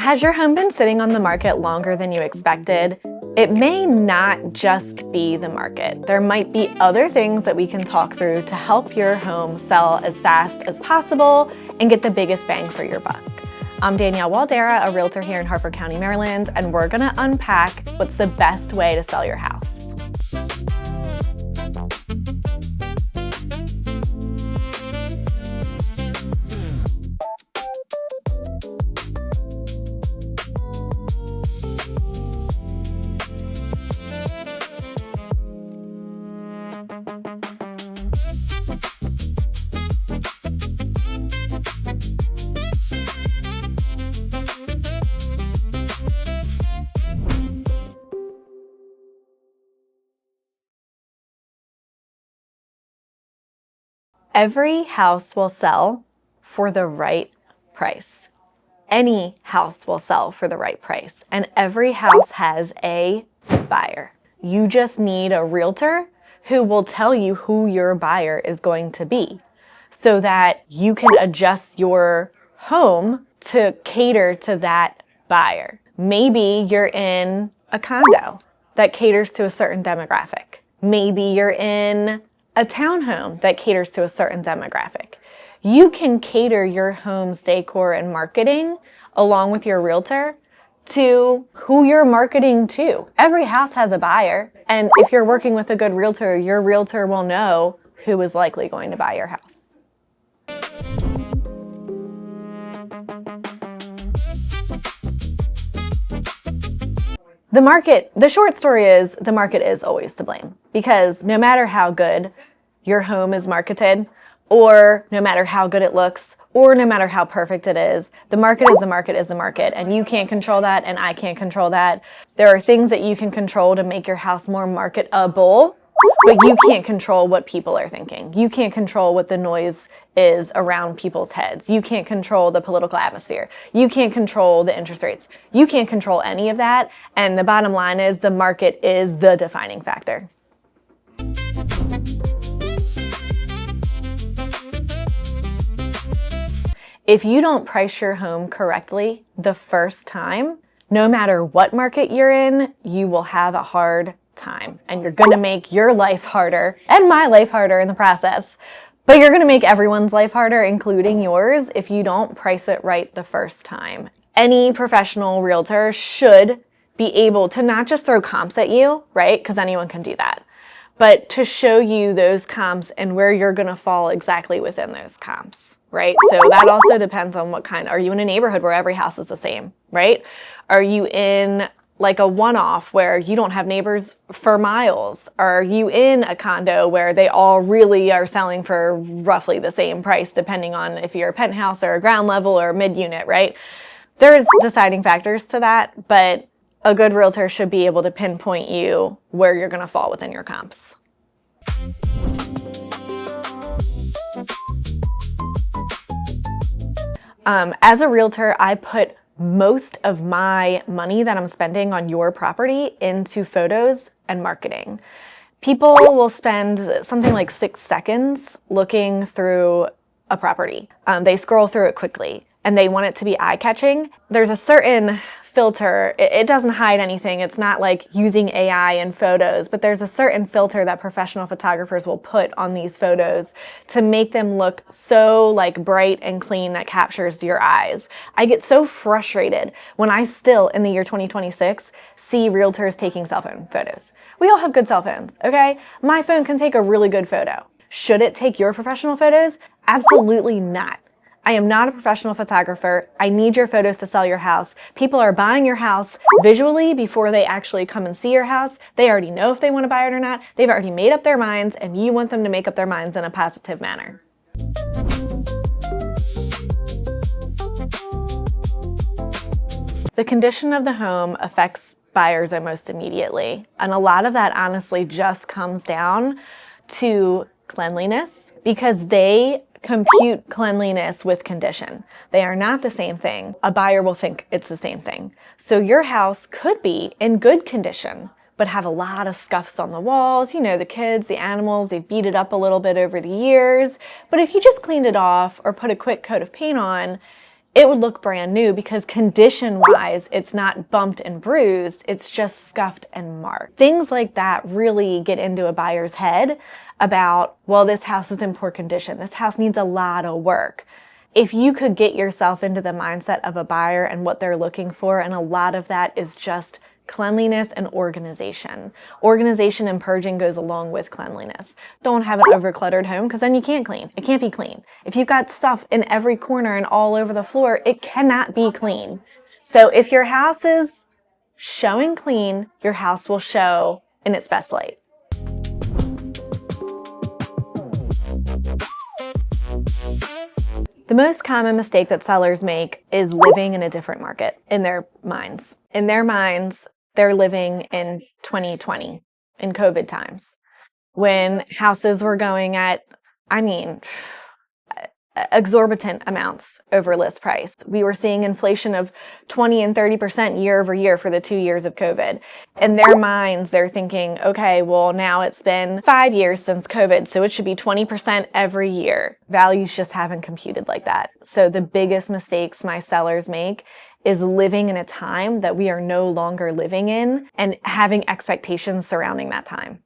Has your home been sitting on the market longer than you expected? It may not just be the market. There might be other things that we can talk through to help your home sell as fast as possible and get the biggest bang for your buck. I'm Danielle Waldera, a realtor here in Harford County, Maryland, and we're gonna unpack what's the best way to sell your house. Every house will sell for the right price. Any house will sell for the right price, and every house has a buyer. You just need a realtor who will tell you who your buyer is going to be so that you can adjust your home to cater to that buyer. Maybe you're in a condo that caters to a certain demographic. Maybe you're in a townhome that caters to a certain demographic. You can cater your home's decor and marketing along with your realtor to who you're marketing to. Every house has a buyer, and if you're working with a good realtor, your realtor will know who is likely going to buy your house. The short story is the market is always to blame, because no matter how good your home is marketed, or no matter how good it looks, or no matter how perfect it is, the market is the market is the market, and you can't control that, and I can't control that. There are things that you can control to make your house more marketable, but you can't control what people are thinking. You can't control what the noise is around people's heads. You can't control the political atmosphere. You can't control the interest rates. You can't control any of that. And the bottom line is the market is the defining factor. If you don't price your home correctly the first time, no matter what market you're in, you will have a hard time, and you're gonna make your life harder and my life harder in the process. But you're gonna make everyone's life harder, including yours, if you don't price it right the first time. Any professional realtor should be able to not just throw comps at you, right? Because anyone can do that, but to show you those comps and where you're gonna fall exactly within those comps, right? So that also depends on are you in a neighborhood where every house is the same, right? Are you in like a one-off where you don't have neighbors for miles? Are you in a condo where they all really are selling for roughly the same price, depending on if you're a penthouse or a ground level or mid-unit, right? There's deciding factors to that, but a good realtor should be able to pinpoint you where you're gonna fall within your comps. As a realtor, I put most of my money that I'm spending on your property into photos and marketing. People will spend something like 6 seconds looking through a property. They scroll through it quickly and they want it to be eye-catching. There's a certain filter. It doesn't hide anything. It's not like using AI in photos, but there's a certain filter that professional photographers will put on these photos to make them look so like bright and clean that captures your eyes. I get so frustrated when I still, in the year 2026, see realtors taking cell phone photos. We all have good cell phones, okay? My phone can take a really good photo. Should it take your professional photos? Absolutely not. I am not a professional photographer. I need your photos to sell your house. People are buying your house visually before they actually come and see your house. They already know if they want to buy it or not. They've already made up their minds, and you want them to make up their minds in a positive manner. The condition of the home affects buyers almost immediately. And a lot of that honestly just comes down to cleanliness, because they compute cleanliness with condition. They are not the same thing. A buyer will think it's the same thing. So your house could be in good condition, but have a lot of scuffs on the walls. You know, the kids, the animals, they beat it up a little bit over the years. But if you just cleaned it off or put a quick coat of paint on, it would look brand new because condition-wise, it's not bumped and bruised, it's just scuffed and marked. Things like that really get into a buyer's head about, well, this house is in poor condition. This house needs a lot of work. If you could get yourself into the mindset of a buyer and what they're looking for, and a lot of that is just cleanliness and organization. Organization and purging goes along with cleanliness. Don't have an overcluttered home because then you can't clean. It can't be clean. If you've got stuff in every corner and all over the floor, it cannot be clean. So if your house is showing clean, your house will show in its best light. The most common mistake that sellers make is living in a different market in their minds. In their minds, they're living in 2020, in COVID times, when houses were going at, exorbitant amounts over list price. We were seeing inflation of 20 and 30% year over year for the 2 years of COVID. In their minds, they're thinking, okay, well, now it's been 5 years since COVID, so it should be 20% every year. Values just haven't computed like that. So the biggest mistakes my sellers make is living in a time that we are no longer living in and having expectations surrounding that time.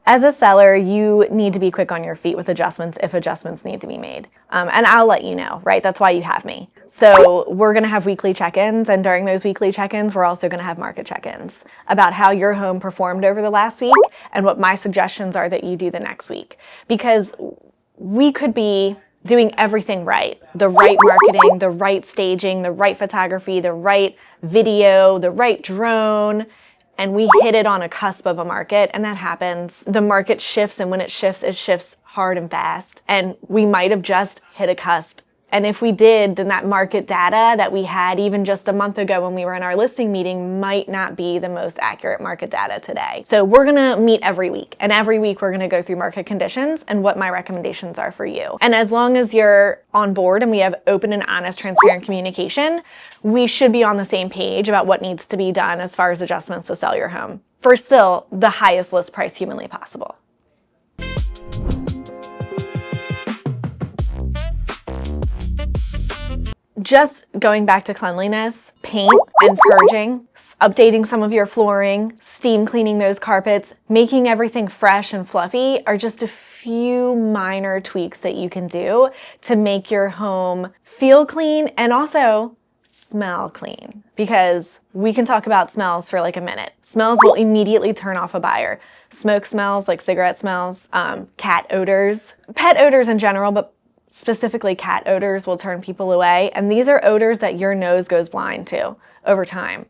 As a seller, you need to be quick on your feet with adjustments if adjustments need to be made. And I'll let you know, right? That's why you have me. So we're going to have weekly check-ins, and during those weekly check-ins, we're also going to have market check-ins about how your home performed over the last week and what my suggestions are that you do the next week. Because we could be doing everything right. The right marketing, the right staging, the right photography, the right video, the right drone, and we hit it on a cusp of a market, and that happens. The market shifts, and when it shifts hard and fast, and we might have just hit a cusp. And if we did, then that market data that we had even just a month ago when we were in our listing meeting might not be the most accurate market data today. So we're gonna meet every week, and every week we're gonna go through market conditions and what my recommendations are for you. And as long as you're on board and we have open and honest, transparent communication, we should be on the same page about what needs to be done as far as adjustments to sell your home for still the highest list price humanly possible. Just going back to cleanliness, paint and purging, updating some of your flooring, steam cleaning those carpets, making everything fresh and fluffy are just a few minor tweaks that you can do to make your home feel clean and also smell clean. Because we can talk about smells for like a minute. Smells will immediately turn off a buyer. Smoke smells, like cigarette smells, cat odors, pet odors in general, but specifically cat odors will turn people away. And these are odors that your nose goes blind to over time.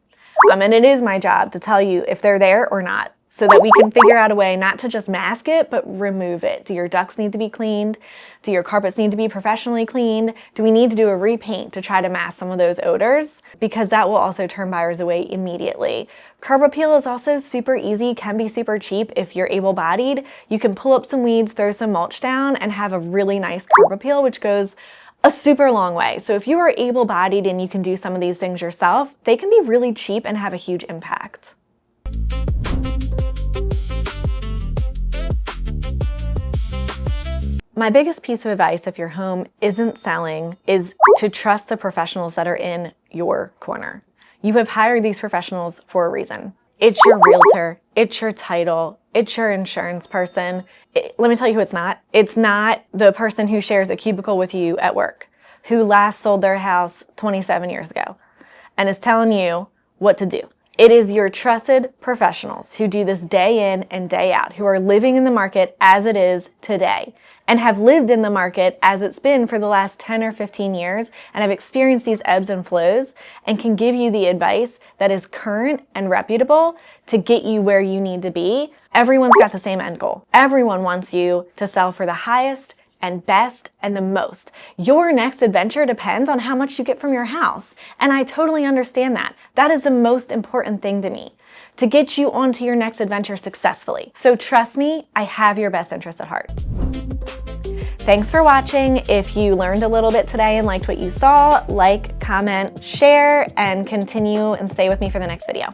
And it is my job to tell you if they're there or not, so that we can figure out a way not to just mask it, but remove it. Do your ducts need to be cleaned? Do your carpets need to be professionally cleaned? Do we need to do a repaint to try to mask some of those odors? Because that will also turn buyers away immediately. Curb appeal is also super easy, can be super cheap if you're able-bodied. You can pull up some weeds, throw some mulch down, and have a really nice curb appeal, which goes a super long way. So if you are able-bodied and you can do some of these things yourself, they can be really cheap and have a huge impact. My biggest piece of advice if your home isn't selling is to trust the professionals that are in your corner. You have hired these professionals for a reason. It's your realtor, it's your title, it's your insurance person. Let me tell you who it's not. It's not the person who shares a cubicle with you at work, who last sold their house 27 years ago and is telling you what to do. It is your trusted professionals who do this day in and day out, who are living in the market as it is today and have lived in the market as it's been for the last 10 or 15 years and have experienced these ebbs and flows and can give you the advice that is current and reputable to get you where you need to be. Everyone's got the same end goal. Everyone wants you to sell for the highest and best and the most. Your next adventure depends on how much you get from your house. And I totally understand that. That is the most important thing to me, to get you onto your next adventure successfully. So trust me, I have your best interest at heart. Thanks for watching. If you learned a little bit today and liked what you saw, like, comment, share, and continue and stay with me for the next video.